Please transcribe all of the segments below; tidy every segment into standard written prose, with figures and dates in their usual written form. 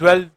12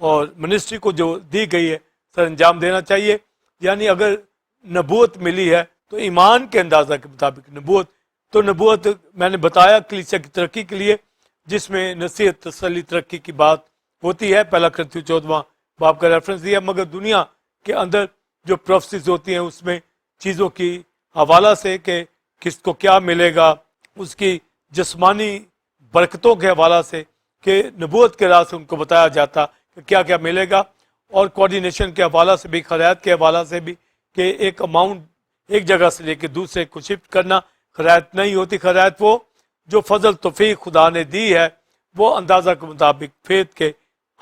اور منسٹری کو جو دی گئی ہے سر انجام دینا چاہیے. یعنی اگر نبوت ملی ہے تو ایمان کے اندازہ کے مطابق نبوت میں نے بتایا کلیسیا کی ترقی کے لیے، جس میں نصیحت، تسلی، ترقی کی بات ہوتی ہے. پہلا کرنتھیوں 14واں باب کا ریفرنس دیا. مگر دنیا کے اندر جو پروفیسیز ہوتی ہیں اس میں چیزوں کی حوالہ سے کہ کس کو کیا ملے گا، اس کی جسمانی برکتوں کے حوالہ سے کہ نبوت کے راہ سے ان کو بتایا جاتا کہ کیا کیا ملے گا، اور کوآرڈینیشن کے حوالہ سے بھی، خیرات کے حوالہ سے بھی کہ ایک اماؤنٹ ایک جگہ سے لے کے دوسرے کو شفٹ کرنا خیرات نہیں ہوتی. خیرات وہ جو فضل توفیق خدا نے دی ہے وہ اندازہ کے مطابق فیت کے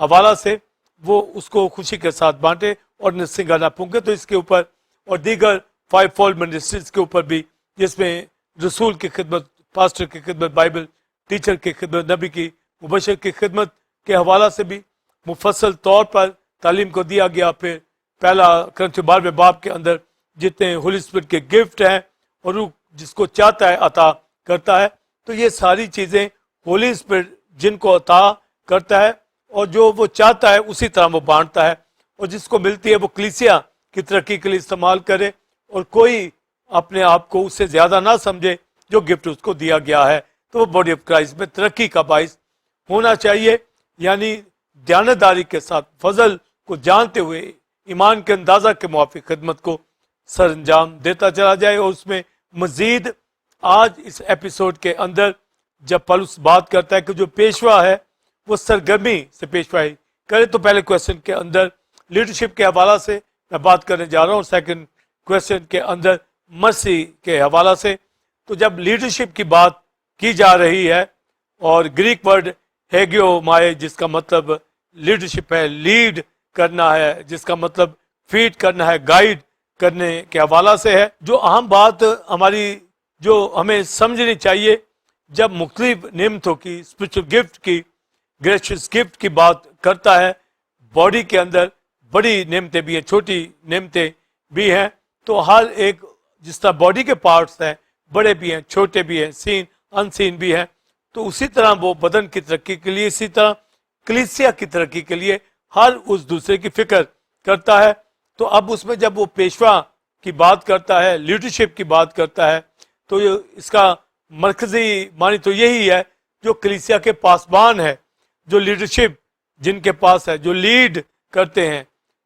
حوالہ سے وہ اس کو خوشی کے ساتھ بانٹے اور سنگانا پھونکے. تو اس کے اوپر اور دیگر 5 فولڈ منسٹریز کے اوپر بھی، جس میں رسول کی خدمت، پاسٹر کی خدمت، بائبل ٹیچر کی خدمت، نبی کی، مبشر کی خدمت کے حوالہ سے بھی مفصل طور پر تعلیم کو دیا گیا. پھر پہلا کرنتھیوں 12 باب کے اندر جتنے ہولی اسپرٹ کے گفٹ ہیں اور وہ جس کو چاہتا ہے عطا کرتا ہے. تو یہ ساری چیزیں ہولی اسپرٹ جن کو عطا کرتا ہے اور جو وہ چاہتا ہے اسی طرح وہ بانٹتا ہے، اور جس کو ملتی ہے وہ کلیسیا کی ترقی کے لیے استعمال کرے، اور کوئی اپنے آپ کو اس سے زیادہ نہ سمجھے جو گفٹ اس کو دیا گیا ہے. تو وہ باڈی آف کرائسٹ میں ترقی کا باعث ہونا چاہیے. یعنی دیانتداری کے ساتھ فضل کو جانتے ہوئے ایمان کے اندازہ کے موافق خدمت کو سر انجام دیتا چلا جائے. اور اس میں مزید آج اس ایپیسوڈ کے اندر جب پولس بات کرتا ہے کہ جو پیشوا ہے وہ سرگرمی سے پیشوائی کرے، تو پہلے کویسچن کے اندر لیڈرشپ کے حوالہ سے میں بات کرنے جا رہا ہوں، اور سیکنڈ کویسچن کے اندر مرسی کے حوالہ سے. تو جب لیڈرشپ کی بات کی جا رہی ہے، اور گریک ورڈ ہیگیو مائے جس کا مطلب لیڈرشپ ہے، لیڈ کرنا ہے، جس کا مطلب فیڈ کرنا ہے، گائیڈ کرنے کے حوالہ سے ہے. جو اہم بات ہماری جو ہمیں سمجھنی چاہیے جب مختلف نعمتوں کی، اسپرچل گفٹ کی، گریشیس گفٹ کی بات کرتا ہے، باڈی کے اندر بڑی نعمتیں بھی ہیں، چھوٹی نعمتیں بھی ہیں. تو ہر ایک جس طرح باڈی کے پارٹس ہیں، بڑے بھی ہیں، چھوٹے بھی ہیں، سین ان سین بھی ہیں، تو اسی طرح وہ بدن کی ترقی کے لیے، اسی طرح کلیسیا کی ترقی کے لیے ہر اس دوسرے کی فکر کرتا ہے. تو اب اس میں جب وہ پیشوا کی بات کرتا ہے، لیڈرشپ کی بات کرتا ہے، تو اس کا مرکزی معنی تو یہی ہے جو کلیسیا کے پاسبان ہے، جو لیڈرشپ جن کے پاس ہے، جو لیڈ کرتے ہیں.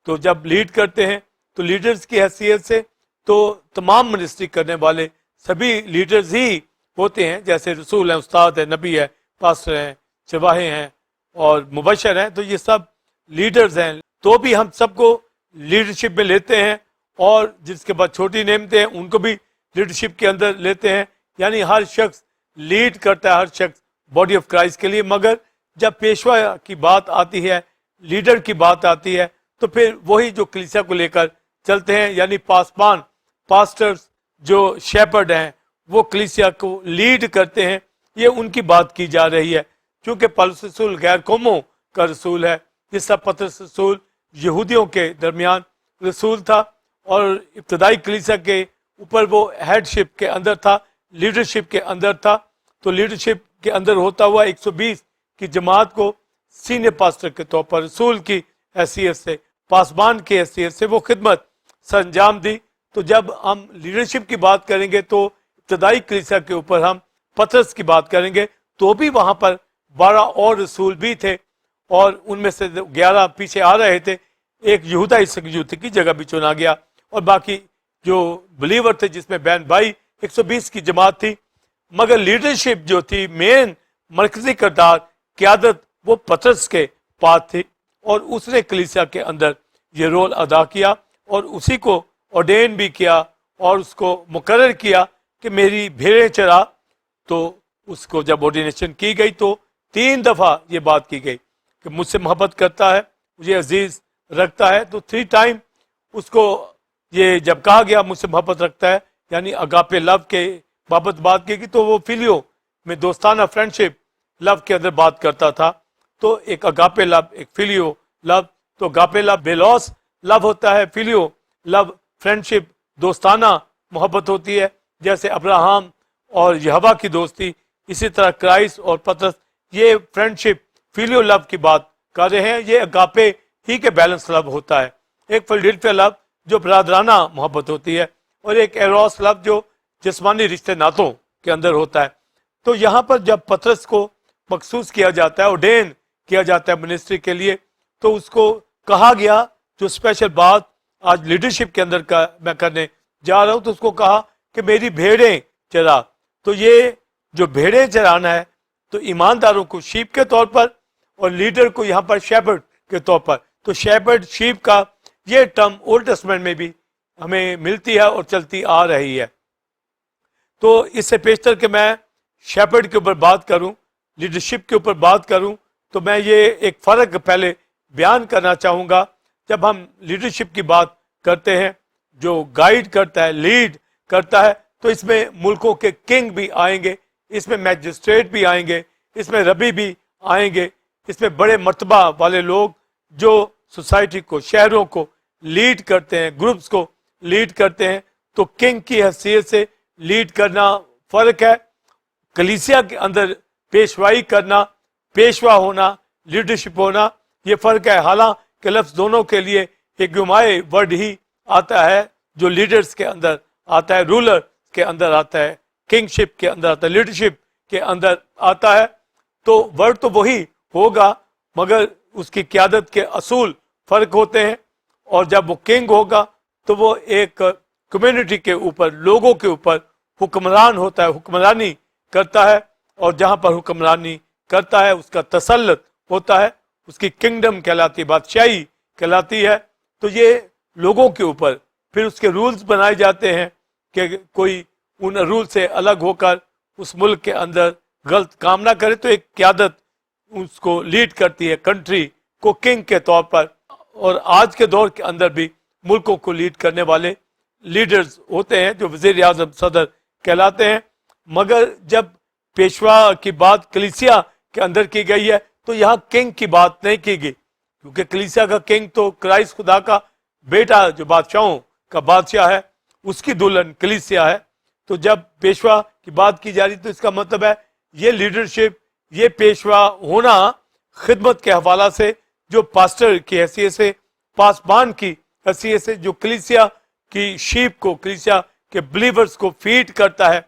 تو جب لیڈ کرتے ہیں تو لیڈرز کی حیثیت سے تو تمام منسٹری کرنے والے سبھی لیڈرز ہی ہوتے ہیں، جیسے رسول ہیں، استاد ہیں، نبی ہے، پاسٹر ہیں، چرواہے ہیں اور مبشر ہیں. تو یہ سب لیڈرز ہیں. تو بھی ہم سب کو لیڈرشپ میں لیتے ہیں، اور جس کے بعد چھوٹی نعمتیں ہیں ان کو بھی لیڈرشپ کے اندر لیتے ہیں. یعنی ہر شخص لیڈ کرتا ہے، ہر شخص باڈی آف کرائسٹ کے لیے. مگر جب پیشوا کی بات آتی ہے، لیڈر کی بات آتی ہے، تو پھر وہی جو کلیسیا کو لے کر چلتے ہیں، یعنی پاسبان، پاسٹرز جو شیپرڈ ہیں، وہ کلیسیا کو لیڈ کرتے ہیں. یہ ان کی بات کی جا رہی ہے، کیونکہ پولس رسول غیر قوموں کا رسول ہے، جس طرح پطرس رسول یہودیوں کے درمیان رسول تھا، اور ابتدائی کلیسیا کے اوپر وہ ہیڈ شپ کے اندر تھا، لیڈرشپ کے اندر تھا. تو لیڈرشپ کے اندر ہوتا ہوا 120 کی جماعت کو سینئر پاسٹر کے طور پر رسول کی حیثیت سے، پاسبان کی حیثیت سے وہ خدمت سر انجام دی. تو جب ہم لیڈرشپ کی بات کریں گے تو ابتدائی کلیسیا کے اوپر ہم پطرس کی بات کریں گے، تو بھی وہاں پر 12 اور رسول بھی تھے، اور ان میں سے 11 پیچھے آ رہے تھے. ایک یہودا اسکریوتی کی جگہ بھی چنا گیا، اور باقی جو بلیور تھے جس میں بہن بھائی 120 کی جماعت تھی. مگر لیڈرشپ جو تھی، مین مرکزی کردار، قیادت، وہ پطرس کے پاس تھی، اور اس نے کلیسیا کے اندر یہ رول ادا کیا، اور اسی کو آرڈین بھی کیا اور اس کو مقرر کیا کہ میری بھیڑیں چرا. تو اس کو جب آرڈینیشن کی گئی تو 3 دفعہ یہ بات کی گئی کہ مجھ سے محبت کرتا ہے، مجھے عزیز رکھتا ہے. تو 3 ٹائم اس کو یہ جب کہا گیا مجھ سے محبت رکھتا ہے، یعنی اگاپے لو کے بابت بات کی گئی، تو وہ فیلیو میں دوستانہ فرینڈشپ لو کے اندر بات کرتا تھا. تو ایک اگاپے لو، ایک فیلیو لو. تو اگاپے لو بیلوس لو ہوتا ہے، فیلیو لو فرینڈشپ، دوستانہ محبت ہوتی ہے، جیسے ابراہم اور یہوہ کی دوستی. اسی طرح کرائسٹ اور پطرس یہ فرینڈشپ فیلیو لو کی بات کر رہے ہیں. یہ اگاپے ہی کے بیلنس لو ہوتا ہے، ایک فلڈلفیا لو جو برادرانہ محبت ہوتی ہے، اور ایک ایروس لو جو جسمانی رشتے ناتوں کے اندر ہوتا ہے۔ تو یہاں پر جب پطرس کو مخصوص کیا جاتا ہے، ordain کیا جاتا ہے منسٹری کے لیے، تو اس کو کہا گیا، جو اسپیشل بات آج لیڈرشپ کے اندر کا میں کرنے جا رہا ہوں، تو اس کو کہا کہ میری بھیڑیں چرا۔ تو یہ جو بھیڑیں چرانا ہے، تو ایمانداروں کو شیپ کے طور پر، اور لیڈر کو یہاں پر شیپرڈ کے طور پر۔ تو شیپرڈ شیپ کا یہ ٹرم اولڈ ٹیسٹمنٹ میں بھی ہمیں ملتی ہے اور چلتی آ رہی ہے۔ تو اس سے پیشتر کہ میں شیپرڈ کے اوپر بات کروں، لیڈرشپ کے اوپر بات کروں، تو میں یہ ایک فرق پہلے بیان کرنا چاہوں گا۔ جب ہم لیڈرشپ کی بات کرتے ہیں، جو گائیڈ کرتا ہے، لیڈ کرتا ہے، تو اس میں ملکوں کے کنگ بھی آئیں گے، اس میں میجسٹریٹ بھی آئیں گے، اس میں ربی بھی آئیں گے، اس میں بڑے مرتبہ والے لوگ جو سوسائٹی کو، شہروں کو لیڈ کرتے ہیں، گروپس کو لیڈ کرتے ہیں۔ تو کنگ کی حیثیت سے لیڈ کرنا فرق ہے، کلیسیا کے اندر پیشوائی کرنا، پیشوا ہونا، لیڈرشپ ہونا، یہ فرق ہے۔ حالانکہ لفظ دونوں کے لیے ایک گمائے ورڈ ہی آتا ہے، جو لیڈرز کے اندر آتا ہے، رولر کے اندر آتا ہے، کنگ شپ کے اندر آتا ہے، لیڈرشپ کے اندر آتا ہے۔ تو ورڈ تو وہی ہوگا، مگر اس کی قیادت کے اصول فرق ہوتے ہیں۔ اور جب وہ کنگ ہوگا تو وہ ایک کمیونٹی کے اوپر، لوگوں کے اوپر حکمران ہوتا ہے، حکمرانی کرتا ہے، اور جہاں پر حکمرانی کرتا ہے اس کا تسلط ہوتا ہے، اس کی کنگڈم کہلاتی ہے، بادشاہی کہلاتی ہے۔ تو یہ لوگوں کے اوپر پھر اس کے رولز بنائے جاتے ہیں کہ کوئی ان رول سے الگ ہو کر اس ملک کے اندر غلط کام نہ کرے۔ تو ایک قیادت اس کو لیڈ کرتی ہے، کنٹری کو کنگ کے طور پر۔ اور آج کے دور کے اندر بھی ملکوں کو لیڈ کرنے والے لیڈرز ہوتے ہیں، جو وزیر اعظم، صدر کہلاتے ہیں۔ مگر جب پیشوا کی بات کلیسیا کے اندر کی گئی ہے، تو یہاں کنگ کی بات نہیں کی گئی، کیونکہ کلیسیا کا کنگ تو کرائسٹ خدا کا بیٹا، جو بادشاہوں کا بادشاہ ہے، اس کی دلہن کلیسیا ہے۔ تو جب پیشوا کی بات کی جا رہی، تو اس کا مطلب ہے یہ لیڈرشپ، یہ پیشوا ہونا خدمت کے حوالہ سے، جو پاسٹر کی حیثیت سے، پاسبان کی حیثیت سے، جو کلیسیا کی شیپ کو، کلیسیا کے بلیورز کو فیڈ کرتا ہے،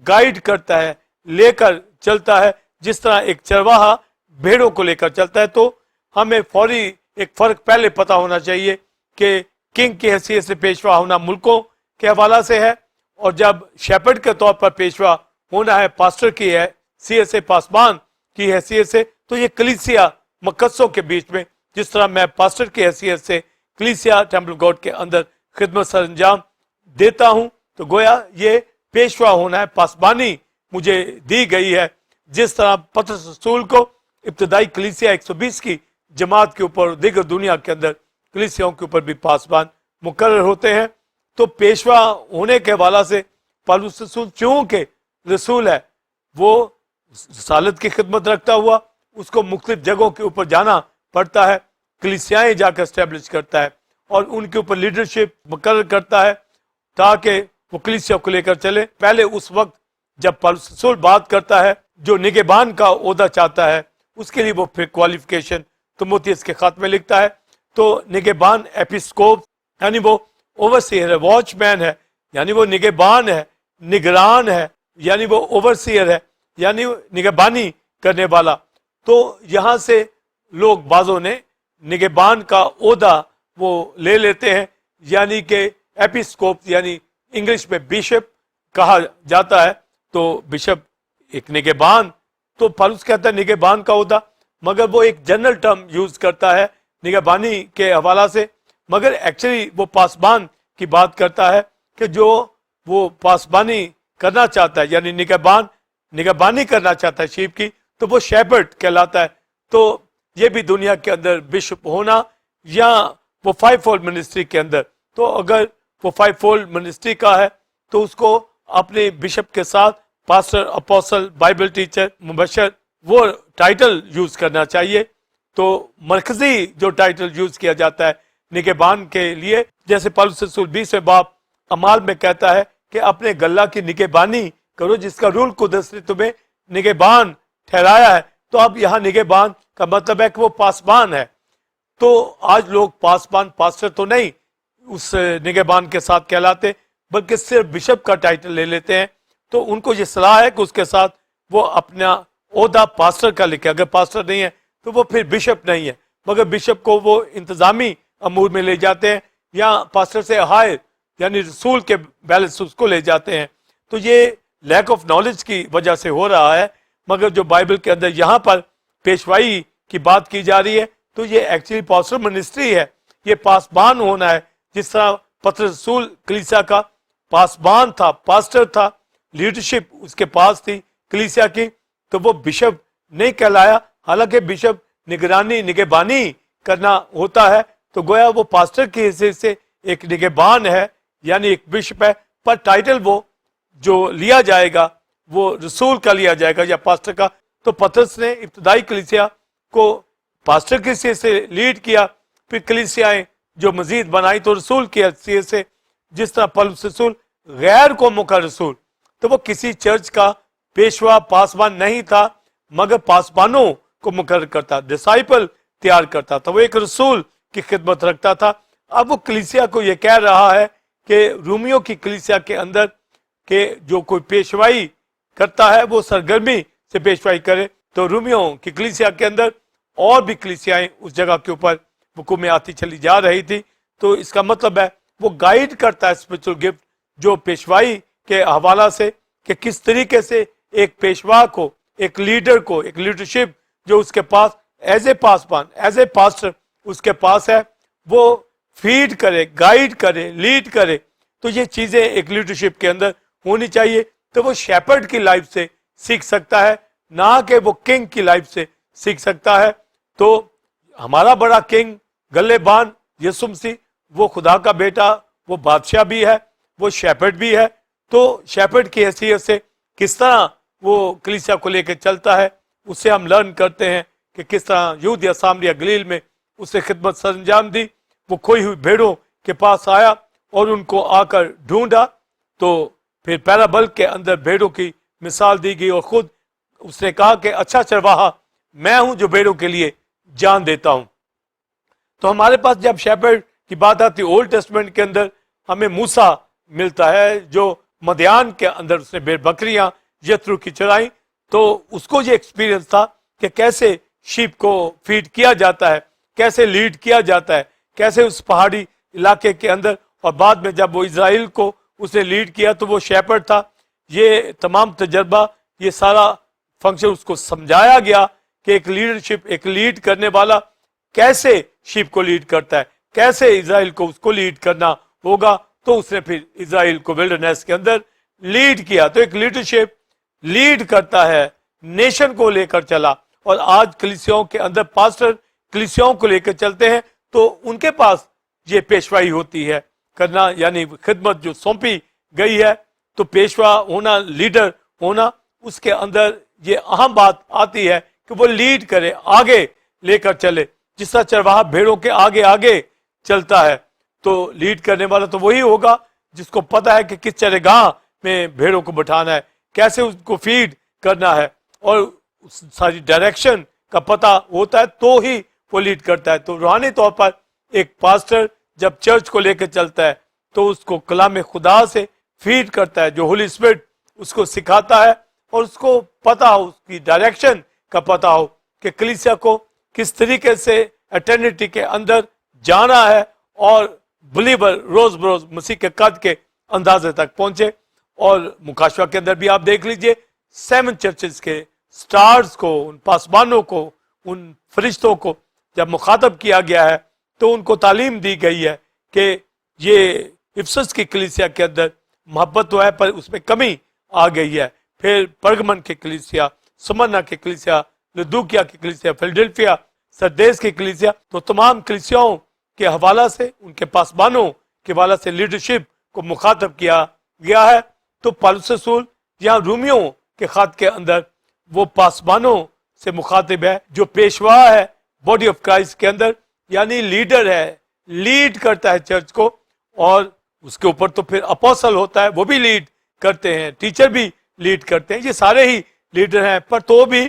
گائیڈ کرتا ہے، لے کر چلتا ہے، جس طرح ایک چرواہا بھیڑوں کو لے کر چلتا ہے۔ تو ہمیں فوری ایک فرق پہلے پتا ہونا چاہیے کہ کنگ کی حیثیت سے پیشوا ہونا ملکوں کے حوالہ سے ہے، اور جب شیپرڈ کے طور پر پیشوا ہونا ہے پاسٹر کی حیثیت سے، پاسبان کی حیثیت سے، تو یہ کلیسیا مقدسوں کے بیچ میں، جس طرح میں پاسٹر کی حیثیت سے کلیسیا ٹیمپل گاڈ کے اندر خدمت سر انجام دیتا ہوں، تو گویا یہ پیشوا ہونا ہے، پاسبانی مجھے دی گئی ہے۔ جس طرح پطرس رسول کو ابتدائی کلیسیا 120 کی جماعت کے اوپر، دیگر دنیا کے اندر کلیسیاؤں کے اوپر بھی پاسبان مقرر ہوتے ہیں۔ تو پیشوا ہونے کے حوالہ سے پالوس رسول چونکہ رسول ہے، وہ رسالت کی خدمت رکھتا ہوا اس کو مختلف جگہوں کے اوپر جانا پڑتا ہے، کلیسیائیں جا کر اسٹیبلش کرتا ہے، اور ان کے اوپر لیڈرشپ مقرر کرتا ہے تاکہ وہ کلیسیا کو لے کر چلے۔ پہلے اس وقت جب پالوس رسول بات کرتا ہے، جو نگہبان کا عہدہ چاہتا ہے، اس کے لیے وہ پھر کوالیفیکیشن تیموتھیوس کے خط میں لکھتا ہے۔ تو نگہبان ایپیسکوپ یعنی وہ اوورسیئر ہے، واچ مین ہے، یعنی وہ نگہبان ہے، نگران ہے، یعنی وہ اوورسیئر ہے، یعنی نگہبانی کرنے والا۔ تو یہاں سے لوگ بعضوں نے نگہبان کا عہدہ وہ لے لیتے ہیں، یعنی کہ ایپیسکوپ یعنی انگلش میں بشپ کہا جاتا ہے۔ تو بشپ ایک نگہبان، تو پالوس کہتا ہے نگہبان کا عہدہ، مگر وہ ایک جنرل ٹرم یوز کرتا ہے نگہبانی کے حوالہ سے، مگر ایکچولی وہ پاسبان کی بات کرتا ہے کہ جو وہ پاسبانی کرنا چاہتا ہے، یعنی نگہبانی کرنا چاہتا ہے شیپ کی، تو وہ شیپرڈ کہلاتا ہے۔ تو یہ بھی دنیا کے اندر بشپ ہونا، یا وہ 5 فولڈ منسٹری کے اندر، تو اگر وہ 5 فولڈ منسٹری کا ہے تو اس کو اپنے بشپ کے ساتھ پاسٹر، اپوسل، بائبل ٹیچر، مبشر، وہ ٹائٹل یوز کرنا چاہیے۔ تو مرکزی جو ٹائٹل یوز کیا جاتا ہے نگہبان کے لیے، جیسے پالوس رسول 20 باب اعمال میں کہتا ہے کہ اپنے گلہ کی نگہبانی کرو، جس کا رول قدس نے تمہیں نگہبان ٹھہرایا ہے۔ تو اب یہاں نگہبان کا مطلب ہے کہ وہ پاسبان ہے، تو آج لوگ پاسبان پاسٹر تو نہیں اس نگہبان کے ساتھ کہلاتے بلکہ صرف بشپ کا ٹائٹل لے لیتے ہیں. تو ان کو یہ صلاح ہے کہ اس کے ساتھ وہ اپنا عہدہ پاسٹر کا لکھے. اگر پاسٹر نہیں ہے تو وہ پھر بشپ نہیں ہے, مگر بشپ کو وہ انتظامی امور میں لے جاتے ہیں یا پاسٹر سے ہائر یعنی رسول کے بیلنس اس کو لے جاتے ہیں. تو یہ لیک آف نالج کی وجہ سے ہو رہا ہے. مگر جو بائبل کے اندر یہاں پر پیشوائی کی بات کی جا رہی ہے تو یہ ایکچولی پاسٹر منسٹری ہے, یہ پاسبان ہونا ہے. جس طرح پطرس رسول کلیسیا کا پاسبان تھا, پاسٹر تھا, لیڈرشپ اس کے پاس تھی کلیسیا کی, تو وہ بشپ نہیں کہلایا. حالانکہ بشپ نگرانی نگہبانی کرنا ہوتا ہے, تو گویا وہ پاسٹر کی حیثیت سے ایک نگہبان ہے یعنی ایک بشپ ہے, پر ٹائٹل وہ جو لیا جائے گا وہ رسول کا لیا جائے گا یا پاسٹر کا. تو پطرس نے ابتدائی کلیسیا کو پاسٹر کی حیثیت سے لیڈ کیا, پھر کلیسیائیں جو مزید بنائی تو رسول کی حیثیت سے. جس طرح پولس رسول غیر قوموں کا رسول, تو وہ کسی چرچ کا پیشوا پاسبان نہیں تھا مگر پاسبانوں کو مقرر کرتا, ڈسائپل تیار کرتا تھا, وہ ایک رسول کی خدمت رکھتا تھا. اب وہ کلیسیا کو یہ کہہ رہا ہے کہ رومیوں کی کلیسیا کے اندر کہ جو کوئی پیشوائی کرتا ہے وہ سرگرمی سے پیشوائی کرے. تو رومیوں کی کلیسیا کے اندر اور بھی کلیسیائیں اس جگہ کے اوپر وقوع میں آتی چلی جا رہی تھی. تو اس کا مطلب ہے وہ گائیڈ کرتا ہے اسپرچل گفٹ جو پیشوائی کے حوالہ سے کہ کس طریقے سے ایک پیشوا کو, ایک لیڈر کو, ایک لیڈرشپ جو اس کے پاس ایز اے پاسبان ایز اے پاسٹر اس کے پاس ہے, وہ فیڈ کرے, گائیڈ کرے, لیڈ کرے. تو یہ چیزیں ایک لیڈرشپ کے اندر ہونی چاہیے. تو وہ شیپرڈ کی لائف سے سیکھ سکتا ہے, نہ کہ وہ کنگ کی لائف سے سیکھ سکتا ہے. تو ہمارا بڑا کنگ گلے بان یسوع مسیح, وہ خدا کا بیٹا, وہ بادشاہ بھی ہے, وہ شیپرڈ بھی ہے. تو شیپرڈ کی حیثیت سے کس طرح وہ کلیسیا کو لے کے چلتا ہے اس سے ہم لرن کرتے ہیں کہ کس طرح یہودیہ سامریہ گلیل میں اس نے خدمت سر انجام دی. وہ کھوئی ہوئی بھیڑوں کے پاس آیا اور ان کو آ کر ڈھونڈا. تو پھر پیرابل کے اندر بھیڑوں کی مثال دی گئی اور خود اس نے کہا کہ اچھا چرواہا میں ہوں جو بھیڑوں کے لیے جان دیتا ہوں. تو ہمارے پاس جب شیپرڈ کی بات آتی اولڈ ٹیسٹمنٹ کے اندر ہمیں موسیٰ ملتا ہے جو مدیان کے اندر اس نے بھیڑ بکریاں یترو کی چرائیں. تو اس کو یہ ایکسپیرینس تھا کہ کیسے شیپ کو فیڈ کیا جاتا ہے, کیسے لیڈ کیا جاتا ہے, کیسے اس پہاڑی علاقے کے اندر. اور بعد میں جب وہ اسرائیل کو اس نے لیڈ کیا تو وہ شیپرڈ تھا. یہ تمام تجربہ, یہ سارا فنکشن اس کو سمجھایا گیا کہ ایک لیڈرشپ, ایک لیڈ کرنے والا کیسے شیپ کو لیڈ کرتا ہے, کیسے اسرائیل کو اس کو لیڈ کرنا ہوگا. تو اس نے پھر اسرائیل کو ولڈرنیس کے اندر لیڈ کیا. تو ایک لیڈرشپ لیڈ کرتا ہے, نیشن کو لے کر چلا. اور آج کلیسیوں کے اندر پاسٹر کلیسیوں کو لے کر چلتے ہیں تو ان کے پاس یہ پیشوائی ہوتی ہے کرنا, یعنی خدمت جو سونپی گئی ہے. تو پیشوا ہونا, لیڈر ہونا, اس کے اندر یہ اہم بات آتی ہے کہ وہ لیڈ کرے, آگے لے کر چلے. جس طرح چرواہا بھیڑوں کے آگے آگے چلتا ہے تو لیڈ کرنے والا تو وہی ہوگا جس کو پتا ہے کہ کس چرگاہ میں بھیڑوں کو بٹھانا ہے, کیسے اس کو فیڈ کرنا ہے, اور ساری ڈائریکشن کا پتہ ہوتا ہے تو ہی وہ لیڈ کرتا ہے. تو روحانی طور پر ایک پاسٹر جب چرچ کو لے کے چلتا ہے تو اس کو کلام خدا سے فیڈ کرتا ہے, جو ہولی اسپرٹ اس کو سکھاتا ہے, اور اس کو پتا ہو, اس کی ڈائریکشن کا پتا ہو کہ کلیسیا کو کس طریقے سے اٹرنیٹی کے اندر جانا ہے اور بلیور روز بروز مسیح کے قد کے اندازے تک پہنچے. اور مکاشفہ کے اندر بھی آپ دیکھ لیجئے 7 چرچز کے سٹارز کو, ان پاسبانوں کو, ان فرشتوں کو جب مخاطب کیا گیا ہے تو ان کو تعلیم دی گئی ہے کہ یہ افسس کی کلیسیا کے اندر محبت تو ہے پر اس میں کمی آ گئی ہے. پھر پرگمن کی کلیسیا, سمرنا کی کلیسیا, لدوکیا کی کلیسیا, فیلڈلفیا, سردیس کی کلیسیا. تو تمام کلیسیاؤں کے حوالہ سے, ان کے پاسبانوں کے حوالہ سے لیڈرشپ کو مخاطب کیا گیا ہے. تو پولس رسول یہاں رومیوں کے خط کے اندر وہ پاسبانوں سے مخاطب ہے جو پیشوا ہے باڈی آف کرائسٹ کے اندر, یعنی لیڈر ہے, لیڈ کرتا ہے چرچ کو. اور اس کے اوپر تو پھر اپوسل ہوتا ہے, وہ بھی لیڈ کرتے ہیں, ٹیچر بھی لیڈ کرتے ہیں, یہ سارے ہی لیڈر ہیں. پر تو بھی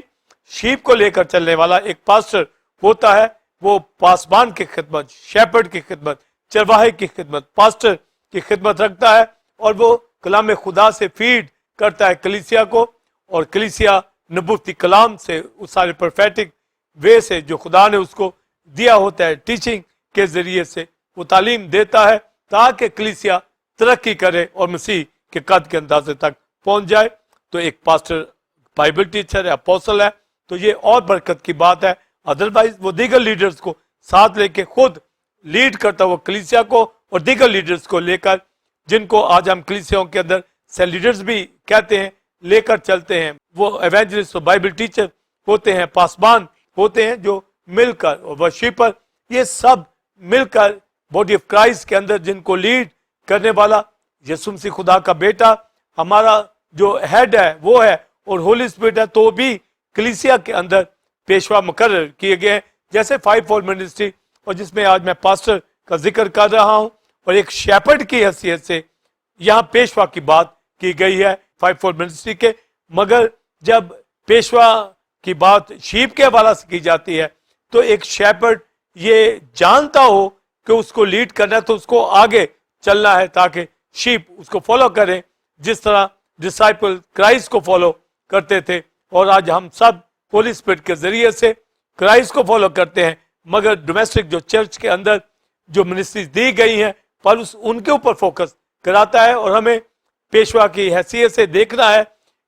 شیپ کو لے کر چلنے والا ایک پاسٹر ہوتا ہے وہ پاسبان کی خدمت، شیپرڈ کی خدمت، چرواہے کی خدمت، پاسٹر کی خدمت رکھتا ہے، اور وہ کلام خدا سے فیڈ کرتا ہے کلیسیا کو، اور کلیسیا نبوتی کلام سے، اس سارے پروفیٹک وے سے جو خدا نے اس کو دیا ہوتا ہے، ٹیچنگ کے ذریعے سے وہ تعلیم دیتا ہے تاکہ کلیسیا ترقی کرے اور مسیح کے قد کے اندازے تک پہنچ جائے۔ تو ایک پاسٹر بائبل ٹیچر ہے، اپوسل ہے، تو یہ اور برکت کی بات ہے۔ ادروائز وہ دیگر لیڈرز کو ساتھ لے کے خود لیڈ کرتا وہ کلیسیا کو، اور دیگر لیڈرز کو لے کر، جن کو آج ہم کلیسیاؤں کے اندر سیل لیڈرز بھی کہتے ہیں، لے کر چلتے ہیں۔ وہ ایوانجلسٹ اور بائبل ٹیچر ہوتے ہیں، پاسبان ہوتے ہیں، جو مل کر، اور ورشیپر، یہ سب مل کر باڈی آف کرائسٹ کے اندر جن کو لیڈ کرنے والا یسوع مسیح خدا کا بیٹا ہمارا جو ہیڈ ہے وہ ہے، اور ہولی اسپرٹ ہے، تو بھی کلیسیا کے اندر پیشوا مقرر کیے گئے ہیں، جیسے 5 فول منسٹری، اور جس میں آج میں پاسٹر کا ذکر کر رہا ہوں، اور ایک شیپرڈ کی حیثیت سے یہاں پیشوا کی بات کی گئی ہے 5 فول منسٹری کے۔ مگر جب پیشوا کی بات شیپ کے حوالے سے کی جاتی ہے تو ایک شیپرڈ یہ جانتا ہو کہ اس کو لیڈ کرنا ہے، تو اس کو آگے چلنا ہے تاکہ شیپ اس کو فالو کریں، جس طرح ڈسائپل کرائسٹ کو فالو کرتے تھے۔ اور آج ہم سب ہولی اسپرٹ کے ذریعے سے کرائسٹ کو فالو کرتے ہیں، مگر ڈومیسٹک جو چرچ کے اندر جو منسٹریز دی گئی ہیں پالوس ان کے اوپر فوکس کراتا ہے، اور ہمیں پیشوا کی حیثیت سے دیکھنا ہے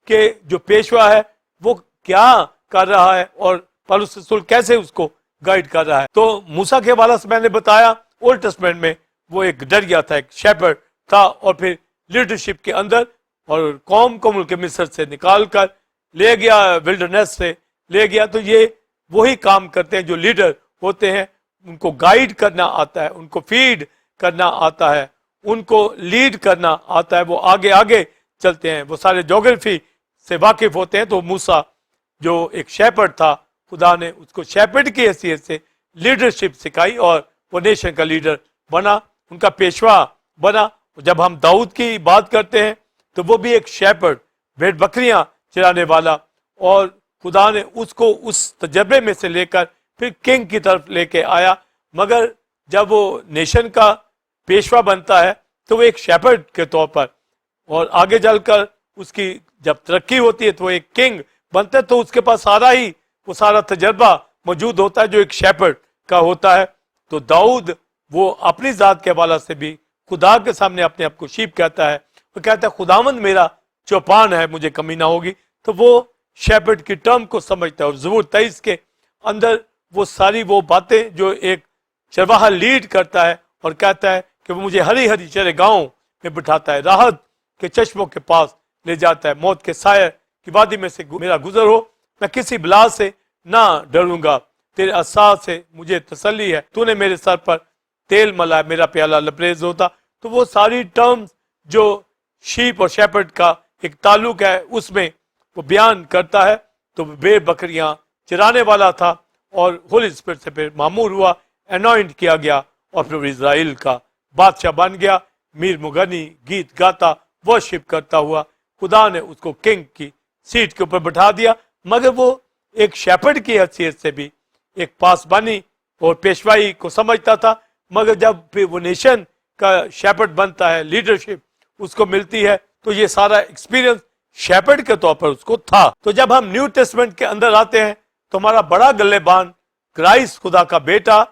کہ جو پیشوا ہے وہ کیا کر رہا ہے، اور پالوس رسول کیسے اس کو گائیڈ کر رہا ہے۔ تو موسیٰ کے حوالے سے میں نے بتایا، اولڈ ٹیسٹمنٹ میں وہ ایک ڈریا تھا، ایک شیپرڈ تھا، اور پھر لیڈرشپ کے اندر، اور قوم کو ملک مصر سے نکال کر لے گیا، ولڈرنیس سے لے گیا۔ تو یہ وہی کام کرتے ہیں جو لیڈر ہوتے ہیں، ان کو گائیڈ کرنا آتا ہے، ان کو فیڈ کرنا آتا ہے، ان کو لیڈ کرنا آتا ہے، وہ آگے آگے چلتے ہیں، وہ سارے جغرافی سے واقف ہوتے ہیں۔ تو موسیٰ جو ایک شیپرڈ تھا، خدا نے اس کو شیپرڈ کی حیثیت سے لیڈرشپ سکھائی، اور وہ نیشن کا لیڈر بنا، ان کا پیشوا بنا۔ جب ہم داؤد کی بات کرتے ہیں تو وہ بھی ایک شیپرڈ، بھیڑ بکریاں چرانے والا، اور خدا نے اس کو اس تجربے میں سے لے کر پھر کنگ کی طرف لے کے آیا۔ مگر جب وہ نیشن کا پیشوا بنتا ہے تو وہ ایک شیپرڈ کے طور پر، اور آگے چل کر اس کی جب ترقی ہوتی ہے تو وہ ایک کنگ بنتا ہے، تو اس کے پاس وہ سارا تجربہ موجود ہوتا ہے جو ایک شیپرڈ کا ہوتا ہے۔ تو داؤد وہ اپنی ذات کے حوالے سے بھی خدا کے سامنے اپنے آپ کو شیپ کہتا ہے، وہ کہتا ہے خداوند میرا چوپان ہے، مجھے کمی نہ ہوگی۔ تو وہ شیپرڈ کی ٹرم کو سمجھتا ہے، اور زبور 23 کے اندر وہ ساری وہ باتیں جو ایک چرواہا لیڈ کرتا ہے، اور کہتا ہے کہ وہ مجھے ہری ہری چرگاہوں میں بٹھاتا ہے، راحت کے چشموں کے پاس لے جاتا ہے، موت کے سائے کی وادی میں سے میرا گزر ہو، میں کسی بلا سے نہ ڈروں گا، تیرے عصا سے مجھے تسلی ہے، تو نے میرے سر پر تیل ملا، میرا پیالہ لبریز ہوتا۔ تو وہ ساری ٹرمز جو شیپ اور شیپرڈ کا ایک تعلق ہے اس میں وہ بیان کرتا ہے۔ تو بے بکریاں چرانے والا تھا، اور ہولی اسپرٹ سے پھر معمور ہوا، انوائنٹ کیا گیا، اور پھر اسرائیل کا بادشاہ بن گیا، میر مغنی گیت گاتا، ورشپ کرتا ہوا، خدا نے اس کو کنگ کی سیٹ کے اوپر بٹھا دیا۔ مگر وہ ایک شیپرڈ کی حیثیت سے بھی ایک پاسبانی اور پیشوائی کو سمجھتا تھا، مگر جب پھر وہ نیشن کا شیپرڈ بنتا ہے، لیڈرشپ اس کو ملتی ہے، تو یہ سارا ایکسپیرینس شیپرڈ کے طور پر اس کو تھا۔ تو جب ہم نیو ٹیسٹمنٹ کے اندر آتے ہیں تو ہمارا بڑا گلے بان کرائسٹ خدا کا بیٹا،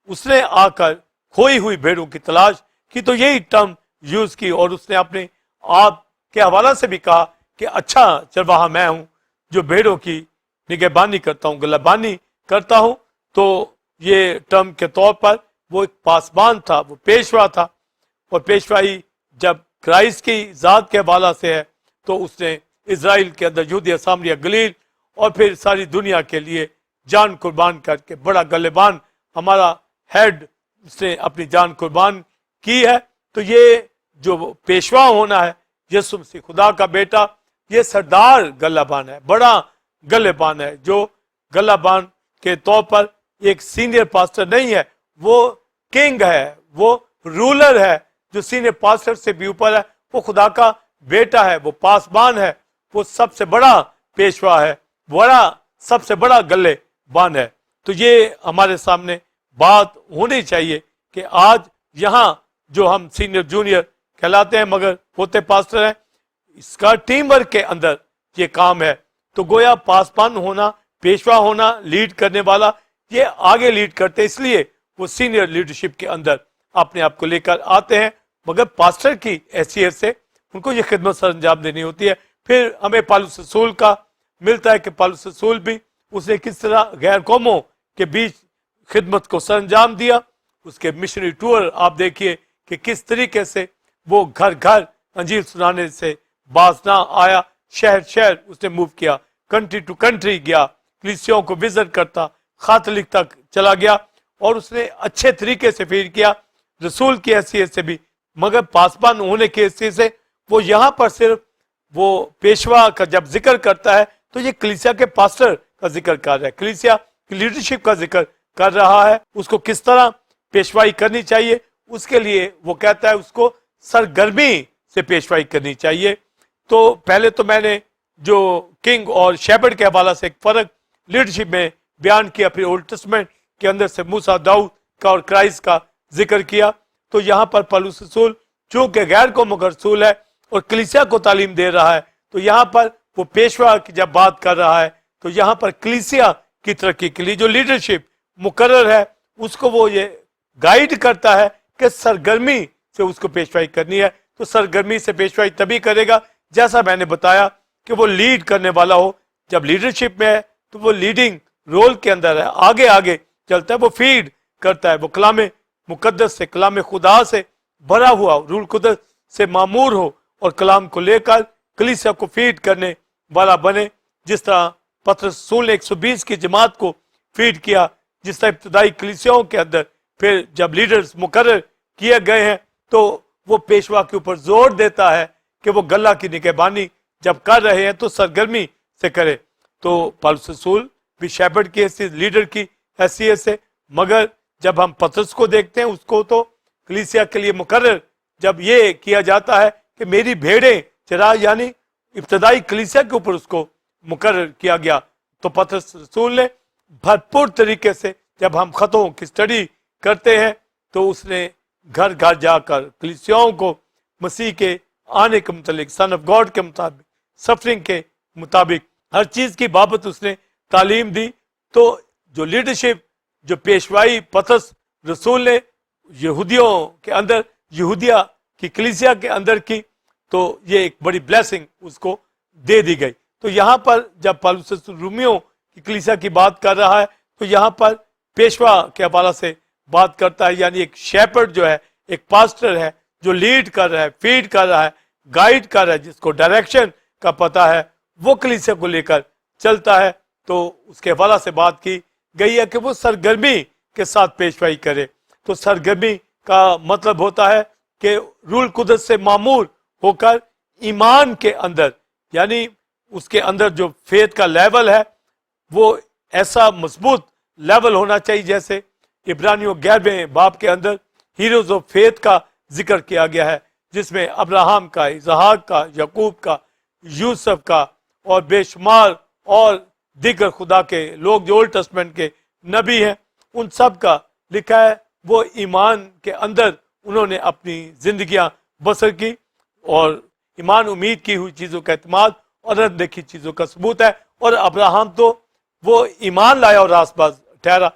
اس نے آ کر کھوئی ہوئی بھیڑوں کی تلاش کی، تو یہی ٹرم یوز کی، اور اس نے اپنے آپ کے حوالے سے بھی کہا کہ اچھا چرواہا میں ہوں جو بھیڑوں کی نگہبانی کرتا ہوں، گلہبانی کرتا ہوں۔ تو یہ ٹرم کے طور پر وہ ایک پاسبان تھا، وہ پیشوا تھا، اور پیشوائی جب کرائسٹ کی ذات کے حوالے سے ہے تو اس نے اسرائیل کے اندر یہودیہ سامریہ گلیل اور پھر ساری دنیا کے لیے جان قربان کر کے بڑا گلہبان ہمارا ہیڈ، اس نے اپنی جان قربان کی ہے۔ تو یہ جو پیشوا ہونا ہے، یسوع مسیح خدا کا بیٹا، یہ سردار گلہبان ہے، بڑا گلہبان ہے، جو گلہبان کے طور پر ایک سینئر پاسٹر نہیں ہے، وہ کنگ ہے، وہ رولر ہے، جو سینئر پاسٹر سے بھی اوپر ہے، وہ خدا کا بیٹا ہے، وہ پاسبان ہے، وہ سب سے بڑا پیشوا ہے، سب سے بڑا گلے بان ہے۔ تو یہ ہمارے سامنے بات ہونی چاہیے کہ آج یہاں جو ہم سینئر جونیئر کہلاتے ہیں مگر ہوتے پاسٹر ہیں، اس کا ٹیم ورک کے اندر یہ کام ہے. تو گویا پاسبان ہونا، پیشوا ہونا، لیڈ کرنے والا، یہ آگے لیڈ کرتے اس لیے وہ سینئر لیڈرشپ کے اندر اپنے آپ کو لے کر آتے ہیں، مگر پاسٹر کی حیثیت سے ان کو یہ خدمت سر انجام دینی ہوتی ہے. پھر ہمیں پالوس رسول کا ملتا ہے کہ پالوس رسول بھی اس نے کس طرح غیر قوموں کے بیچ خدمت کو سر انجام دیا. اس کے مشنری ٹور آپ دیکھیے کہ کس طریقے سے وہ گھر گھر انجیل سنانے سے باز نہ آیا، شہر شہر اس نے موو کیا، کنٹری ٹو کنٹری گیا، کلیسیوں کو وزٹ کرتا، خط لکھتا چلا گیا، اور اس نے اچھے طریقے سے فیل کیا رسول کی حیثیت سے بھی. مگر پاسبان ہونے کی حیثیت سے وہ یہاں پر صرف وہ پیشوا کا جب ذکر کرتا ہے تو یہ کلیسیا کے پاسٹر کا ذکر کر رہا ہے، کلیسیا کی لیڈرشپ کا ذکر کر رہا ہے. اس کو کس طرح پیشوائی کرنی چاہیے، اس کے لیے وہ کہتا ہے اس کو سرگرمی سے پیشوائی کرنی چاہیے. تو پہلے تو میں نے جو کنگ اور شیپرڈ کے حوالہ سے ایک فرق لیڈرشپ میں بیان کیا، پھر اولڈ ٹیسٹمنٹ کے اندر سے موسیٰ، داؤد کا اور کرائسٹ کا ذکر کیا. تو یہاں پر پالوس رسول چونکہ غیر قوموں کا رسول ہے اور کلیسیا کو تعلیم دے رہا ہے، تو یہاں پر وہ پیشوا کی جب بات کر رہا ہے تو یہاں پر کلیسیا کی ترقی کے لیے جو لیڈرشپ مقرر ہے اس کو وہ یہ گائیڈ کرتا ہے کہ سرگرمی سے اس کو پیشوائی کرنی ہے. تو سرگرمی سے پیشوائی تبھی کرے گا جیسا میں نے بتایا کہ وہ لیڈ کرنے والا ہو. جب لیڈرشپ میں ہے تو وہ لیڈنگ رول کے اندر ہے، آگے آگے چلتا ہے، وہ فیڈ کرتا ہے، وہ کلام مقدس سے، کلام خدا سے بھرا ہوا، روح القدس سے معمور ہو اور کلام کو لے کر کلیسیا کو فیڈ کرنے والا بنے. جس طرح پطرس رسول نے 120 کی جماعت کو فیڈ کیا، جس طرح ابتدائی کلیسیاؤں کے اندر پھر جب لیڈرز مقرر کیے گئے ہیں تو وہ پیشوا کے اوپر زور دیتا ہے کہ وہ گلہ کی نگہبانی جب کر رہے ہیں تو سرگرمی سے کرے. تو پالوس رسول بھی شیپرڈ کی حیثیت، لیڈر کی حیثیت سے، مگر جب ہم پطرس کو دیکھتے ہیں اس کو تو کلیسیا کے لیے مقرر جب یہ کیا جاتا ہے کہ میری بھیڑیں چرا، یعنی ابتدائی کلیسیا کے اوپر اس کو مقرر کیا گیا. تو پطرس رسول نے بھرپور طریقے سے جب ہم خطوں کی اسٹڈی کرتے ہیں تو اس نے گھر گھر جا کر کلیسیاؤں کو مسیح کے آنے کے متعلق، سن آف گاڈ کے مطابق، سفرنگ کے مطابق ہر چیز کی بابت اس نے تعلیم دی. تو جو لیڈرشپ، جو پیشوائی پطرس رسول نے یہودیوں کے اندر، یہودیہ کی کلیسیا کے اندر کی، تو یہ ایک بڑی بلیسنگ اس کو دے دی گئی. تو یہاں پر جب پالوس رسول رومیوں کی کلیسیا کی بات کر رہا ہے تو یہاں پر پیشوا کے حوالہ سے بات کرتا ہے، یعنی ایک شیپرڈ جو ہے، ایک پاسٹر ہے جو لیڈ کر رہا ہے، فیڈ کر رہا ہے، گائیڈ کر رہا ہے، جس کو ڈائریکشن کا پتہ ہے، وہ کلیسیا کو لے کر چلتا ہے. تو اس کے حوالہ سے بات کی گئی ہے کہ وہ سرگرمی کے ساتھ پیشوائی کرے. تو سرگرمی کا مطلب ہوتا ہے کہ روح القدس سے معمور ہو کر ایمان کے اندر، یعنی اس کے اندر جو فیتھ کا لیول ہے وہ ایسا مضبوط لیول ہونا چاہیے جیسے عبرانیوں 11ویں باب کے اندر ہیروز آف فیتھ کا ذکر کیا گیا ہے، جس میں ابراہم کا، اسحاق کا، یعقوب کا، یوسف کا اور بے شمار اور دیگر خدا کے لوگ جو اولڈ ٹیسٹمنٹ کے نبی ہیں، ان سب کا لکھا ہے وہ ایمان کے اندر انہوں نے اپنی زندگیاں بسر کی، اور ایمان امید کی ہوئی چیزوں کا اعتماد اور رد دیکھی چیزوں کا ثبوت ہے. اور ابراہم تو وہ ایمان لایا اور راست باز ٹھہرا.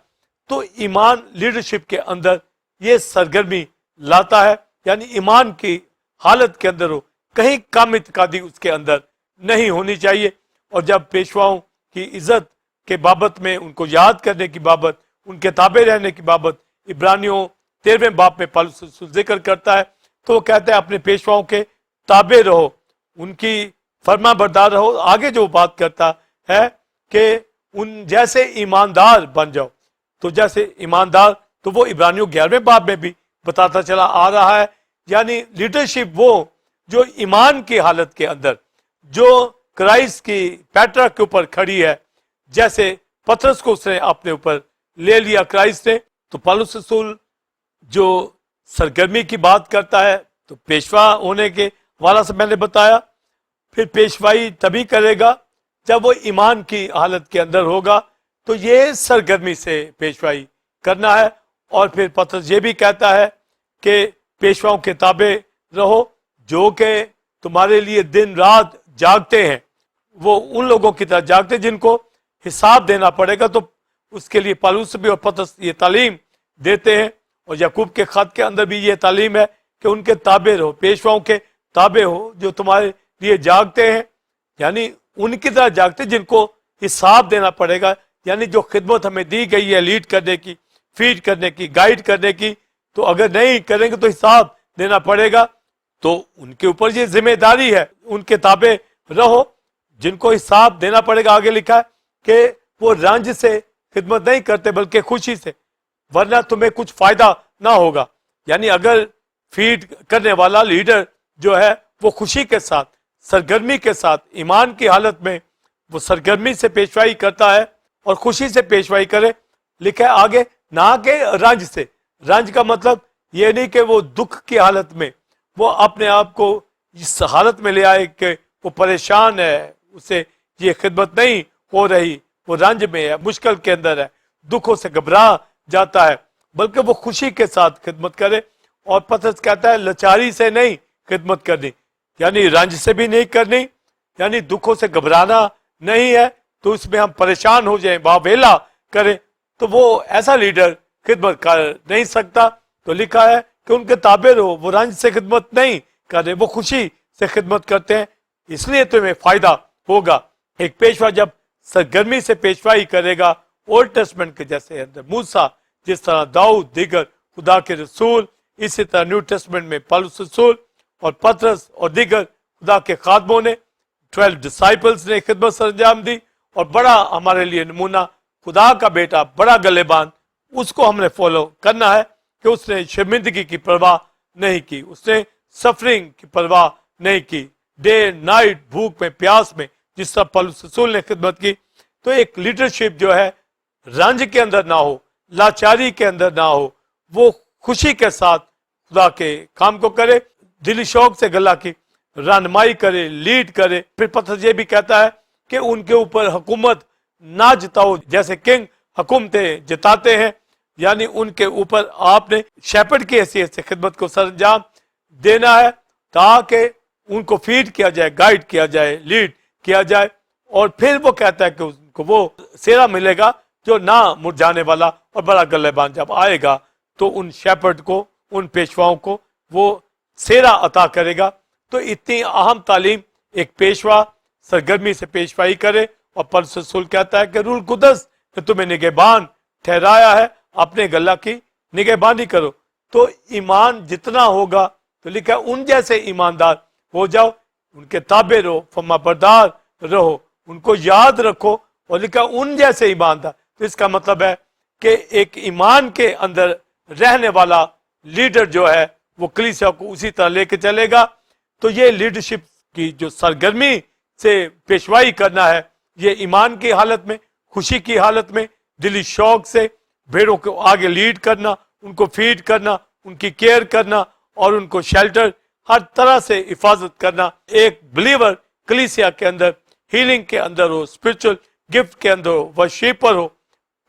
تو ایمان لیڈرشپ کے اندر یہ سرگرمی لاتا ہے، یعنی ایمان کی حالت کے اندر ہو، کہیں کم اعتقادی اس کے اندر نہیں ہونی چاہیے. اور جب پیشواؤں کی عزت کے بابت میں، ان کو یاد کرنے کی بابت، ان کے تابع رہنے کی بابت عبرانیوں 13ویں باب میں پالوس رسول ذکر کرتا ہے، تو وہ کہتا ہے اپنے پیشواؤں کے تابع رہو، ان کی فرما بردار رہو. آگے جو بات کرتا ہے کہ ان جیسے ایماندار بن جاؤ. تو جیسے ایماندار تو وہ عبرانیوں 11ویں باب میں بھی بتاتا چلا آ رہا ہے، یعنی لیڈرشپ وہ جو ایمان کی حالت کے اندر، جو کرائسٹ کی پیٹرا کے اوپر کھڑی ہے، جیسے پطرس کو اس نے اپنے اوپر لے لیا کرائسٹ نے. تو پالوس رسول جو سرگرمی کی بات کرتا ہے تو پیشوا ہونے کے حوالہ سے میں نے بتایا، پھر پیشوائی تبھی کرے گا جب وہ ایمان کی حالت کے اندر ہوگا. تو یہ سرگرمی سے پیشوائی کرنا ہے، اور پھر پترس یہ بھی کہتا ہے کہ پیشواؤں کے تابع رہو جو کہ تمہارے لیے دن رات جاگتے ہیں. وہ ان لوگوں کی طرح جاگتے ہیں جن کو حساب دینا پڑے گا. تو اس کے لیے پالوس بھی اور پترس یہ تعلیم دیتے ہیں, اور یعقوب کے خط کے اندر بھی یہ تعلیم ہے کہ ان کے تابع رہو, پیشواؤں کے تابع ہو جو تمہارے لیے جاگتے ہیں, یعنی ان کی طرح جاگتے جن کو حساب دینا پڑے گا. یعنی جو خدمت ہمیں دی گئی ہے لیڈ کرنے کی, فیڈ کرنے کی, گائیڈ کرنے کی, تو اگر نہیں کریں گے تو حساب دینا پڑے گا. تو ان کے اوپر یہ ذمہ داری ہے, ان کے تابع رہو جن کو حساب دینا پڑے گا. آگے لکھا ہے کہ وہ رنج سے خدمت نہیں کرتے بلکہ خوشی سے, ورنہ تمہیں کچھ فائدہ نہ ہوگا. یعنی اگر فیڈ کرنے والا لیڈر جو ہے وہ خوشی کے ساتھ, سرگرمی کے ساتھ, ایمان کی حالت میں وہ سرگرمی سے پیشوائی کرتا ہے اور خوشی سے پیشوائی کرے, لکھا ہے آگے نہ کہ رنج سے. رنج کا مطلب یہ نہیں کہ وہ دکھ کی حالت میں وہ اپنے آپ کو اس حالت میں لے آئے کہ وہ پریشان ہے, اسے یہ خدمت نہیں ہو رہی, وہ رنج میں ہے, مشکل کے اندر ہے, دکھوں سے گھبرا جاتا ہے, بلکہ وہ خوشی کے ساتھ خدمت کرے. اور پترس کہتا ہے لاچاری سے نہیں خدمت کرنی, یعنی رنج سے بھی نہیں کرنی, یعنی دکھوں سے گھبرانا نہیں ہے. تو اس میں ہم پریشان ہو جائیں, باویلا کریں, تو وہ ایسا لیڈر خدمت کر نہیں سکتا. تو لکھا ہے کہ ان کے تابع رہو, وہ رنج سے خدمت نہیں کر رہے, وہ خوشی سے خدمت کرتے ہیں, اس لیے تمہیں فائدہ ہوگا. ایک پیشوا جب سرگرمی سے پیشوائی کرے گا, اولڈ ٹیسٹمنٹ کے جیسے اندر موسیٰ, جس طرح داؤد, دیگر خدا کے رسول, اسی طرح نیو ٹیسٹمنٹ میں پالوس رسول اور پترس اور دیگر خدا کے خادموں نے, 12 ڈسائپلز نے خدمت سر انجام دی. اور بڑا ہمارے لیے نمونہ خدا کا بیٹا, بڑا گلےبان, اس کو ہم نے فالو کرنا ہے کہ اس نے شرمندگی کی پرواہ نہیں کی, اس نے سفرنگ کی پرواہ نہیں کی, ڈے نائٹ, بھوک میں, پیاس میں, جس طرح پالوس رسول نے خدمت کی. تو ایک لیڈرشپ جو ہے رنج کے اندر نہ ہو, لاچاری کے اندر نہ ہو, وہ خوشی کے ساتھ خدا کے کام کو کرے, دلی شوق سے گلا کی رہنمائی کرے, لیڈ کرے. پھر پترس یہ بھی کہتا ہے کہ ان کے اوپر حکومت نہ جتاؤ جیسے کنگ حکومتیں جتاتے ہیں, یعنی ان کے اوپر آپ نے شیپرڈ کی حیثیت سے خدمت کو سر انجام دینا ہے تاکہ ان کو فیڈ کیا جائے, گائیڈ کیا جائے, لیڈ کیا جائے. اور پھر وہ کہتا ہے کہ ان کو وہ سیرا ملے گا جو نہ مرجانے والا اور بڑا گلےبان جب آئے گا تو ان شیپرڈ کو, ان پیشواؤں کو وہ سیرا عطا کرے گا. تو اتنی اہم تعلیم ایک پیشوا سرگرمی سے پیشوائی کرے. اور پالوس رسول کہتا ہے کہ روح القدس نے تمہیں نگہبان ٹھہرایا ہے, اپنے گلہ کی نگہبانی کرو. تو ایمان جتنا ہوگا, تو لکھا ان جیسے ایماندار ہو جاؤ, ان کے تابع رہو, فرما بردار رہو, ان کو یاد رکھو. اور لکھا ان جیسے ایماندار, تو اس کا مطلب ہے کہ ایک ایمان کے اندر رہنے والا لیڈر جو ہے وہ کلیسیا کو اسی طرح لے کے چلے گا. تو یہ لیڈرشپ کی جو سرگرمی سے پیشوائی کرنا ہے, یہ ایمان کی حالت میں, خوشی کی حالت میں, دلی شوق سے بھیڑوں کو آگے لیڈ کرنا, ان کو فیڈ کرنا, ان کی کیئر کرنا اور ان کو شیلٹر ہر طرح سے حفاظت کرنا. ایک بلیور کلیسیا کے اندر ہیلنگ کے اندر ہو, اسپرچل گفٹ کے اندر ہو, ورشیپر ہو,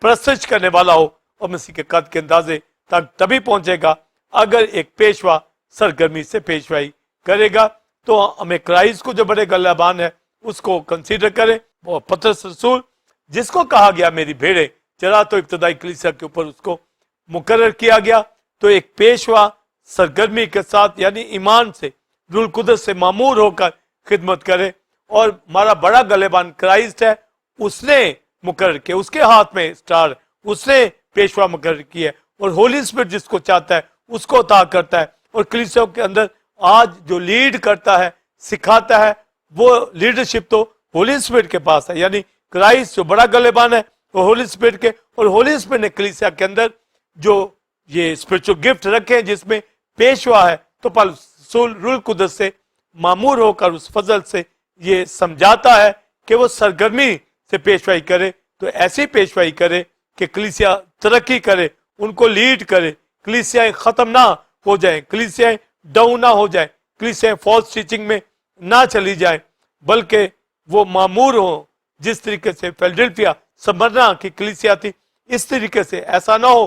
پرستش کرنے والا ہو, اور مسیح کے قد کے اندازے تک تبھی پہنچے گا اگر ایک پیشوا سرگرمی سے پیشوائی کرے گا. تو ہمیں کرائسٹ کو جو بڑے گلہبان ہے اس کو کنسیڈر کریں. اور پترس رسول جس کو کہا گیا میری بھیڑیں چرا, تو ابتدائی کلیسیا کے اوپر اس کو مقرر کیا گیا. تو ایک پیشوا سرگرمی کے ساتھ یعنی ایمان سے, روح القدس سے معمور ہو کر خدمت کرے. اور ہمارا بڑا گلہبان کرائسٹ ہے, اس نے مقرر کیا, اس کے ہاتھ میں اسٹار, اس نے پیشوا مقرر کیا ہے. اور ہولی اسپرٹ جس کو چاہتا ہے اس کو عطا کرتا ہے. اور کلیسیوں کے اندر آج جو لیڈ کرتا ہے, سکھاتا ہے, وہ لیڈرشپ تو ہولی اسپرٹ کے پاس ہے. یعنی کرائسٹ جو بڑا گلہبان ہے وہ ہولی اسپرٹ کے, اور ہولی اسپرٹ نے کلیسیا کے اندر جو یہ اسپرچل گفٹ رکھے ہیں جس میں پیشوا ہے, تو پالوس رسول روح القدس سے معمور ہو کر اس فضل سے یہ سمجھاتا ہے کہ وہ سرگرمی سے پیشوائی کرے. تو ایسی پیشوائی کرے کہ کلیسیا ترقی کرے, ان کو لیڈ کرے, کلیسیاں ختم نہ ہو جائیں, کلیسیاں ڈاؤن نہ ہو جائیں, کلیسیاں فالس ٹیچنگ میں نہ چلی جائیں, بلکہ وہ معمور ہوں جس طریقے سے فیلڈلفیا سمرنا کی کلیسیا تھی, اس طریقے سے. ایسا نہ ہو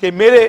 کہ میرے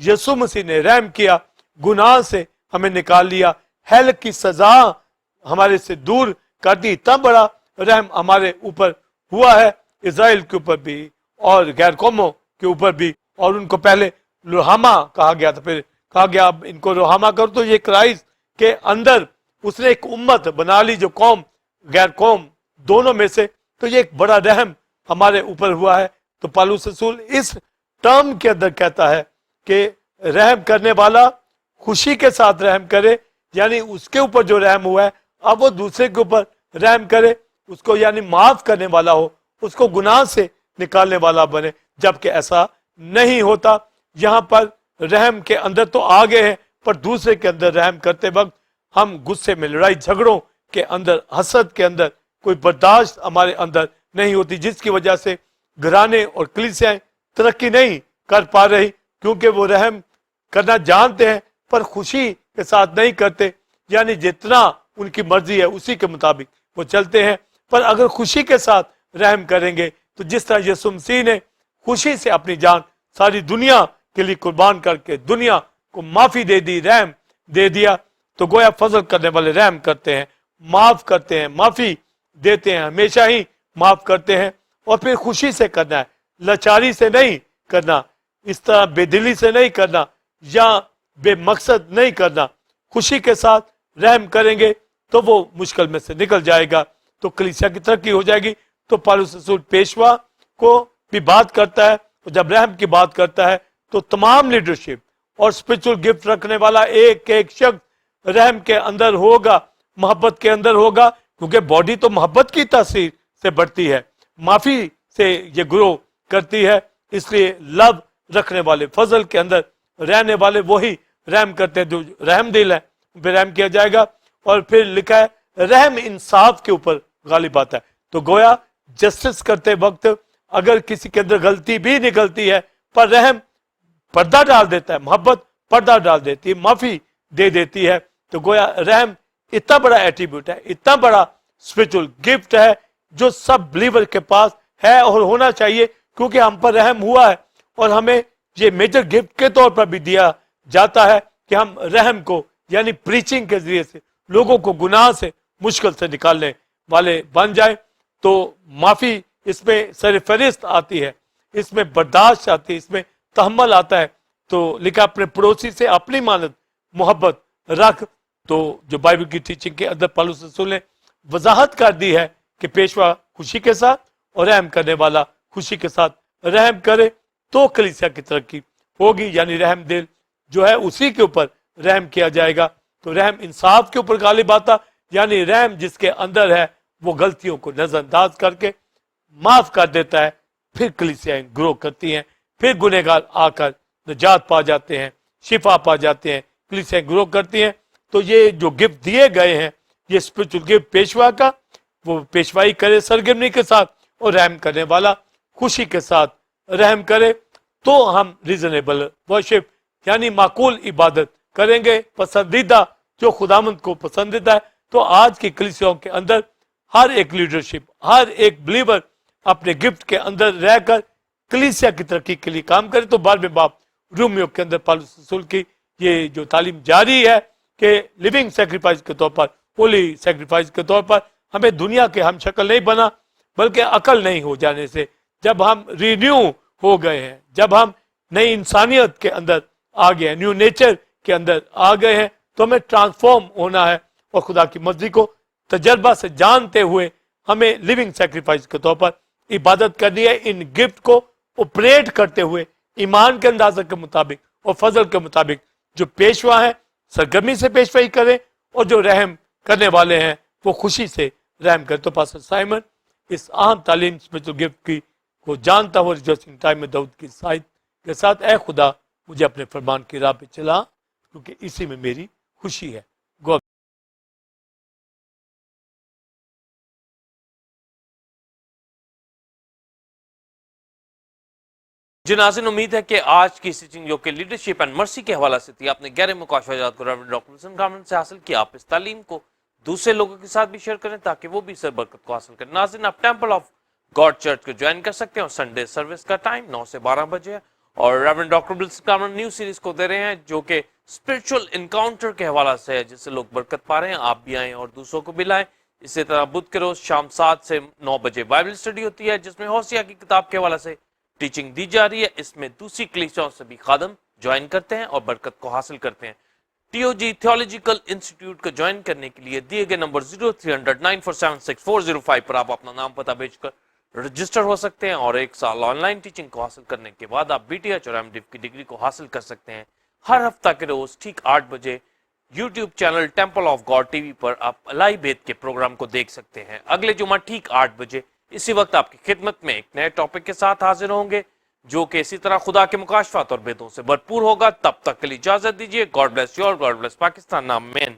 یسوع مسیح نے رحم کیا, گناہ سے ہمیں نکال لیا, ہیل کی سزا ہمارے سے دور کر دی, اتنا بڑا رحم ہمارے اوپر ہوا ہے, اسرائیل کے اوپر بھی اور غیر قوموں کے اوپر بھی. اور ان کو پہلے رحمہ کہا گیا تھا, پھر کہا گیا اب ان کو رحمہ کرو. تو یہ کرائسٹ کے اندر اس نے ایک امت بنا لی, جو قوم غیر قوم دونوں میں سے. تو یہ ایک بڑا رحم ہمارے اوپر ہوا ہے. تو پالوس رسول اس ٹرم کے اندر کہتا ہے کہ رحم کرنے والا خوشی کے ساتھ رحم کرے, یعنی اس کے اوپر جو رحم ہوا ہے اب وہ دوسرے کے اوپر رحم کرے, اس کو یعنی معاف کرنے والا ہو, اس کو گناہ سے نکالنے والا بنے, جبکہ ایسا نہیں ہوتا. یہاں پر رحم کے اندر تو آگے ہیں, پر دوسرے کے اندر رحم کرتے وقت ہم غصے میں, لڑائی جھگڑوں کے اندر, حسد کے اندر کوئی برداشت ہمارے اندر نہیں ہوتی, جس کی وجہ سے گھرانے اور کلیسیاں ترقی نہیں کر پا رہی, کیونکہ وہ رحم کرنا جانتے ہیں پر خوشی کے ساتھ نہیں کرتے. یعنی جتنا ان کی مرضی ہے اسی کے مطابق وہ چلتے ہیں. پر اگر خوشی کے ساتھ رحم کریں گے تو جس طرح یسوع مسیح نے خوشی سے اپنی جان ساری دنیا کے لیے قربان کر کے دنیا کو معافی دے دی, رحم دے دیا, تو گویا فضل کرنے والے رحم کرتے ہیں, معاف کرتے ہیں, معافی دیتے ہیں, ہمیشہ ہی معاف کرتے ہیں. اور پھر خوشی سے کرنا ہے, لاچاری سے نہیں کرنا, اس طرح بے دلی سے نہیں کرنا یا بے مقصد نہیں کرنا. خوشی کے ساتھ رحم کریں گے تو وہ مشکل میں سے نکل جائے گا, تو کلیسیا کی ترقی ہو جائے گی. تو پالوس رسول پیشوا کو بھی بات کرتا ہے, اور جب رحم کی بات کرتا ہے تو تمام لیڈرشپ اور اسپرچل گفٹ رکھنے والا ایک ایک شخص رحم کے اندر ہوگا, محبت کے اندر ہوگا, کیونکہ باڈی تو محبت کی تاثیر سے بڑھتی ہے, معافی سے یہ گرو کرتی ہے. اس لیے لو رکھنے والے, فضل کے اندر رہنے والے وہی رحم کرتے ہیں جو رحم دل ہے, پہ رحم کیا جائے گا. اور پھر لکھا ہے رحم انصاف کے اوپر غالب آتا ہے. تو گویا جسٹس کرتے وقت اگر کسی کے اندر غلطی بھی نکلتی ہے, پر رحم پردہ ڈال دیتا ہے, محبت پردہ ڈال دیتی ہے, معافی دے دیتی ہے, تو گویا رحم اتنا بڑا ایٹریبیوٹ ہے, اتنا بڑا اسپرچل گفٹ ہے جو سب بلیور کے پاس ہے اور ہونا چاہیے, کیونکہ ہم پر رحم ہوا ہے. اور ہمیں یہ میجر گفٹ کے طور پر بھی دیا جاتا ہے کہ ہم رحم کو یعنی پریچنگ کے ذریعے سے لوگوں کو گناہ سے, مشکل سے نکالنے والے بن جائیں. تو معافی اس میں سر فہرست آتی ہے, اس میں برداشت آتی ہے, اس میں تحمل آتا ہے. تو لکھا اپنے پڑوسی سے اپنی مانند محبت رکھ. تو جو بائبل کی ٹیچنگ کے اندر پالوس رسول نے وضاحت کر دی ہے کہ پیشوا خوشی کے ساتھ اور رحم کرنے والا خوشی کے ساتھ رحم کرے تو کلیسیا کی ترقی ہوگی. یعنی رحم دل جو ہے اسی کے اوپر رحم کیا جائے گا. تو رحم انصاف کے اوپر غالب آتا, یعنی رحم جس کے اندر ہے وہ غلطیوں کو نظر انداز کر کے معاف کر دیتا ہے. پھر کلیسیاں گرو کرتی ہیں, پھر گنہگار آ کر نجات پا جاتے ہیں, شفا پا جاتے ہیں, کلیسیاں گرو کرتی ہیں. تو یہ جو گفٹ دیے گئے ہیں, یہ اسپرچل گفٹ پیشوا کا, وہ پیشوائی کرے سرگرمی کے ساتھ, اور رحم کرنے والا خوشی کے ساتھ رحم کرے, تو ہم ریزنیبل ورشپ یعنی معقول عبادت کریں گے, پسندیدہ جو خداوند کو پسندیدہ ہے. تو آج کی کلیسیوں کے اندر ہر ایک لیڈرشپ, ہر ایک بلیور اپنے گفٹ کے اندر رہ کر کلیسیا کی ترقی کے لیے کام کرے. تو 12ویں باب رومیو کے اندر پالوس رسول کی یہ جو تعلیم جاری ہے کہ لیونگ سیکریفائس کے طور پر, ہولی سیکریفائس کے طور پر ہمیں دنیا کے ہم شکل نہیں بنا, بلکہ عقل نہیں ہو جانے سے جب ہم رینیو ہو گئے ہیں, جب ہم نئی انسانیت کے اندر آ گئے ہیں, نیو نیچر کے اندر آ گئے ہیں, تو ہمیں ٹرانسفارم ہونا ہے اور خدا کی مرضی کو تجربہ سے جانتے ہوئے ہمیں لیونگ سیکریفائس کے طور پر عبادت کرنی ہے. ان گفٹ کو آپریٹ کرتے ہوئے ایمان کے اندازہ کے مطابق اور فضل کے مطابق جو پیشوا ہیں سرگرمی سے پیشوائی کریں, اور جو رحم کرنے والے ہیں وہ خوشی سے رحم کریں. تو پاسٹر سائمن اس اہم تعلیم میں جو گفٹ کی کو جانتا ہوں, ریجوائسنگ ٹائم میں داؤد کی سائد کے ساتھ, اے خدا مجھے اپنے فرمان کی راہ پہ چلا, کیونکہ اسی میں میری خوشی ہے. گو جی ناظرین, امید ہے کہ آج کی سیٹنگ جو کہ لیڈرشپ اینڈ مرسی کے حوالے سے تھی, آپ نے گہرے مکاشفات کو ریورنڈ ڈاکٹر ولسن کامرن سے حاصل کیا. آپ اس تعلیم کو دوسرے لوگوں کے ساتھ بھی شیئر کریں تاکہ وہ بھی سر برکت کو حاصل کریں. ناظرین, آپ ٹیمپل آف گاڈ چرچ کو جوائن کر سکتے ہیں, اور سنڈے سروس کا ٹائم 9 سے 12 بجے ہے, اور reverend doctor Wilson Kamran new series کو دے رہے ہیں جو کہ اسپرچل انکاؤنٹر کے حوالہ سے ہے، جس سے لوگ برکت پا رہے ہیں. آپ بھی آئیں اور دوسروں کو بھی لائیں. اسی طرح بدھ کے روز شام 7 سے 9 بجے بائبل اسٹڈی ہوتی ہے، جس میں ہوسیا کی کتاب کے حوالے سے ٹیچنگ دی جا رہی ہے. اس میں دوسری کلیسیاؤں سے بھی خادم جوائن کرتے ہیں اور برکت کو حاصل کرتے ہیں. ٹی او جی تھیولوجیکل انسٹیٹیوٹ کو جوائن کرنے کے لیے دیے گئے نمبر 03009476 پر آپ اپنا نام پتہ بھیج کر رجسٹر ہو سکتے ہیں، اور 1 سال آن لائن ٹیچنگ کو حاصل کرنے کے بعد آپ بی ٹی ایچ اور ایم ڈی کی ڈگری کو حاصل کر سکتے ہیں. ہر ہفتہ کے روز ٹھیک 8 بجے YouTube channel Temple of God TV پر آپ الہی بھید کے پروگرام کو دیکھ سکتے ہیں. اگلے جمعہ ٹھیک 8 بجے اسی وقت آپ کی خدمت میں ایک نئے ٹاپک کے ساتھ حاضر ہوں گے جو کہ اسی طرح خدا کے مکاشفات اور بھیدوں سے بھرپور ہوگا. تب تک کے لیے اجازت دیجیے. گاڈ بلیس یو اور گاڈ بلیس پاکستان. آمین.